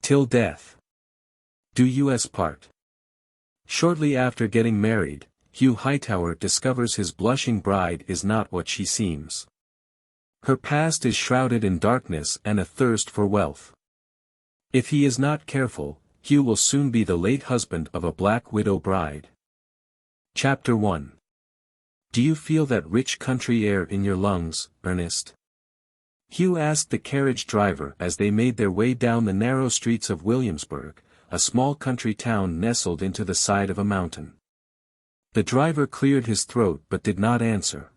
Till death do you us part. Shortly after getting married, Hugh Hightower discovers his blushing bride is not what she seems. Her past is shrouded in darkness and a thirst for wealth. If he is not careful, Hugh will soon be the late husband of a black widow bride. Chapter 1. Do you feel that rich country air in your lungs, Ernest? Hugh asked the carriage driver as they made their way down the narrow streets of Williamsburg, a small country town nestled into the side of a mountain. The driver cleared his throat but did not answer.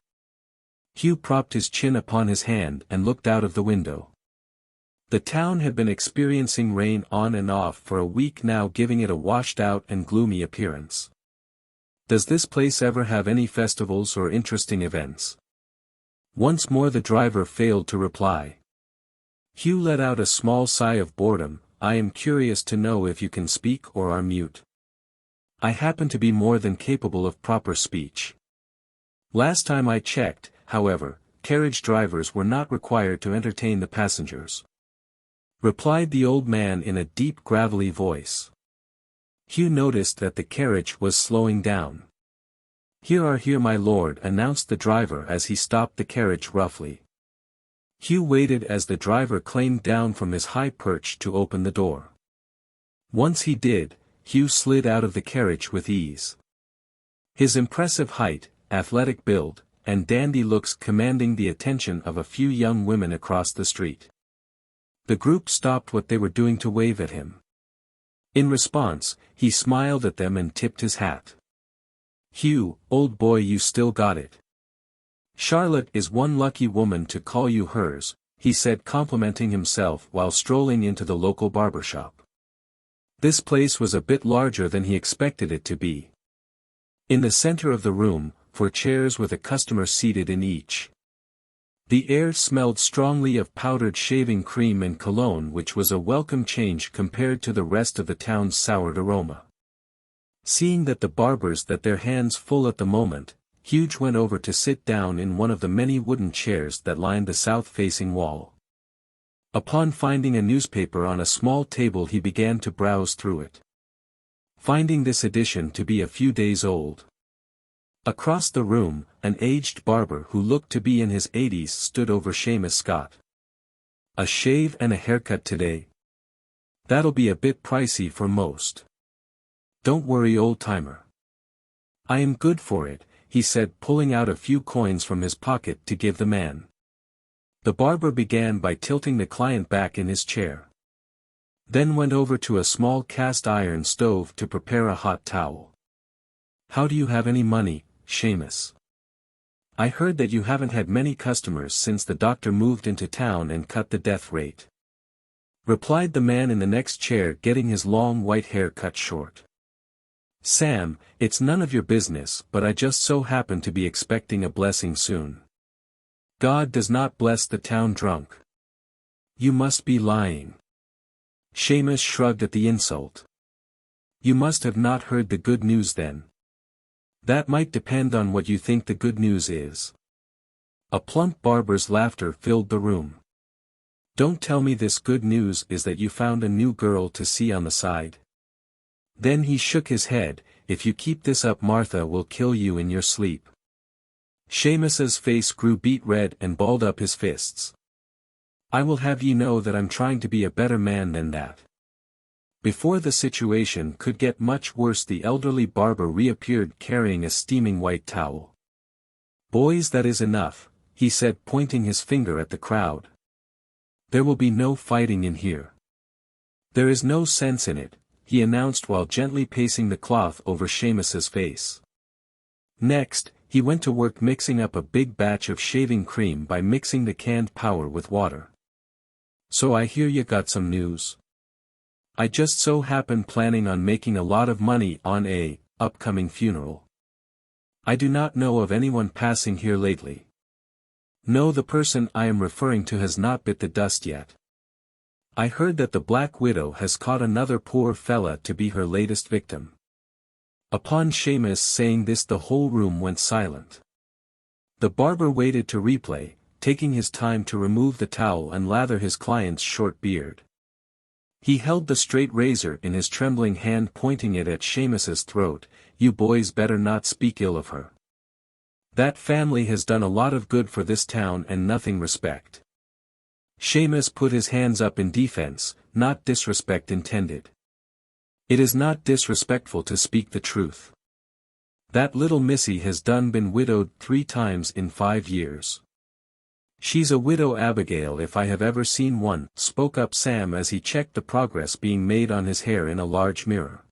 Hugh propped his chin upon his hand and looked out of the window. The town had been experiencing rain on and off for a week now, giving it a washed-out and gloomy appearance. Does this place ever have any festivals or interesting events? Once more the driver failed to reply. Hugh let out a small sigh of boredom. I am curious to know if you can speak or are mute. I happen to be more than capable of proper speech. Last time I checked, however, carriage drivers were not required to entertain the passengers. Replied the old man in a deep gravelly voice. Hugh noticed that the carriage was slowing down. Here, my lord," announced the driver as he stopped the carriage roughly. Hugh waited as the driver climbed down from his high perch to open the door. Once he did, Hugh slid out of the carriage with ease. His impressive height, athletic build, and dandy looks commanding the attention of a few young women across the street. The group stopped what they were doing to wave at him. In response, he smiled at them and tipped his hat. "Hugh, old boy, you still got it. Charlotte is one lucky woman to call you hers," he said, complimenting himself while strolling into the local barber shop. This place was a bit larger than he expected it to be. In the center of the room, were chairs with a customer seated in each. The air smelled strongly of powdered shaving cream and cologne, which was a welcome change compared to the rest of the town's soured aroma. Seeing that the barbers had their hands full at the moment, Hugh went over to sit down in one of the many wooden chairs that lined the south-facing wall. Upon finding a newspaper on a small table, he began to browse through it. Finding this edition to be a few days old. Across the room, an aged barber who looked to be in his 80s stood over Seamus Scott. "A shave and a haircut today? That'll be a bit pricey for most." "Don't worry, old-timer. I am good for it," he said, pulling out a few coins from his pocket to give the man. The barber began by tilting the client back in his chair. Then went over to a small cast-iron stove to prepare a hot towel. "How do you have any money, Seamus? I heard that you haven't had many customers since the doctor moved into town and cut the death rate," replied the man in the next chair, getting his long white hair cut short. "Sam, it's none of your business, but I just so happen to be expecting a blessing soon. God does not bless the town drunk." "You must be lying." Seamus shrugged at the insult. "You must have not heard the good news then." "That might depend on what you think the good news is." A plump barber's laughter filled the room. "Don't tell me this good news is that you found a new girl to see on the side?" Then he shook his head. "If you keep this up, Martha will kill you in your sleep." Seamus's face grew beet red and balled up his fists. "I will have you know that I'm trying to be a better man than that." Before the situation could get much worse, the elderly barber reappeared carrying a steaming white towel. "Boys, that is enough," he said, pointing his finger at the crowd. "There will be no fighting in here." "There is no sense in it," he announced while gently pacing the cloth over Seamus's face. Next, he went to work mixing up a big batch of shaving cream by mixing the canned powder with water. "So I hear you got some news." "I just so happen planning on making a lot of money on a upcoming funeral. I do not know of anyone passing here lately." "No, the person I am referring to has not bit the dust yet. I heard that the Black Widow has caught another poor fella to be her latest victim." Upon Seamus saying this, the whole room went silent. The barber waited to replay, taking his time to remove the towel and lather his client's short beard. He held the straight razor in his trembling hand, pointing it at Seamus's throat. "You boys better not speak ill of her. That family has done a lot of good for this town and nothing respect." Seamus put his hands up in defense. "Not disrespect intended. It is not disrespectful to speak the truth. That little missy has been widowed 3 times in 5 years. She's a widow Abigail if I have ever seen one," spoke up Sam as he checked the progress being made on his hair in a large mirror.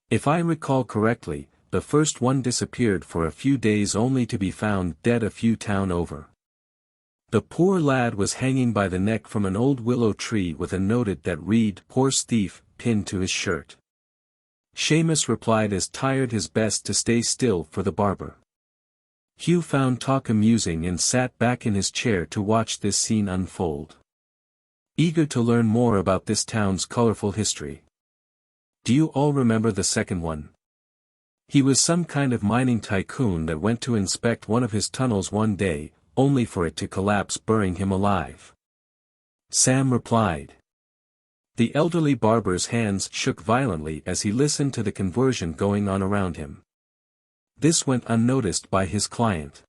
"If I recall correctly, the first one disappeared for a few days only to be found dead a few town over. The poor lad was hanging by the neck from an old willow tree with a note that read, 'Poor thief,' pinned to his shirt." Seamus replied as tired his best to stay still for the barber. Hugh found talk amusing and sat back in his chair to watch this scene unfold, eager to learn more about this town's colorful history. "Do you all remember the second one? He was some kind of mining tycoon that went to inspect one of his tunnels one day, only for it to collapse, burying him alive." Sam replied. The elderly barber's hands shook violently as he listened to the conversion going on around him. This went unnoticed by his client.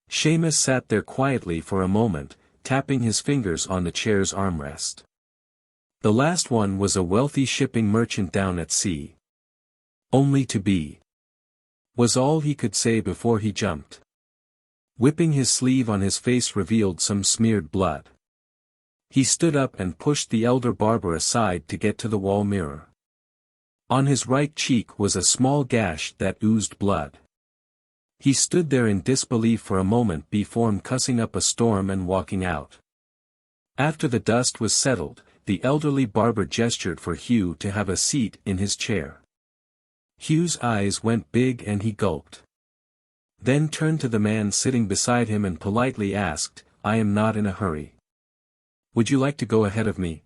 Seamus sat there quietly for a moment, tapping his fingers on the chair's armrest. "The last one was a wealthy shipping merchant down at sea. Only to be," was all he could say before he jumped. Whipping his sleeve on his face revealed some smeared blood. He stood up and pushed the elder barber aside to get to the wall mirror. On his right cheek was a small gash that oozed blood. He stood there in disbelief for a moment before cussing up a storm and walking out. After the dust was settled, the elderly barber gestured for Hugh to have a seat in his chair. Hugh's eyes went big and he gulped. Then turned to the man sitting beside him and politely asked, "I am not in a hurry. Would you like to go ahead of me?"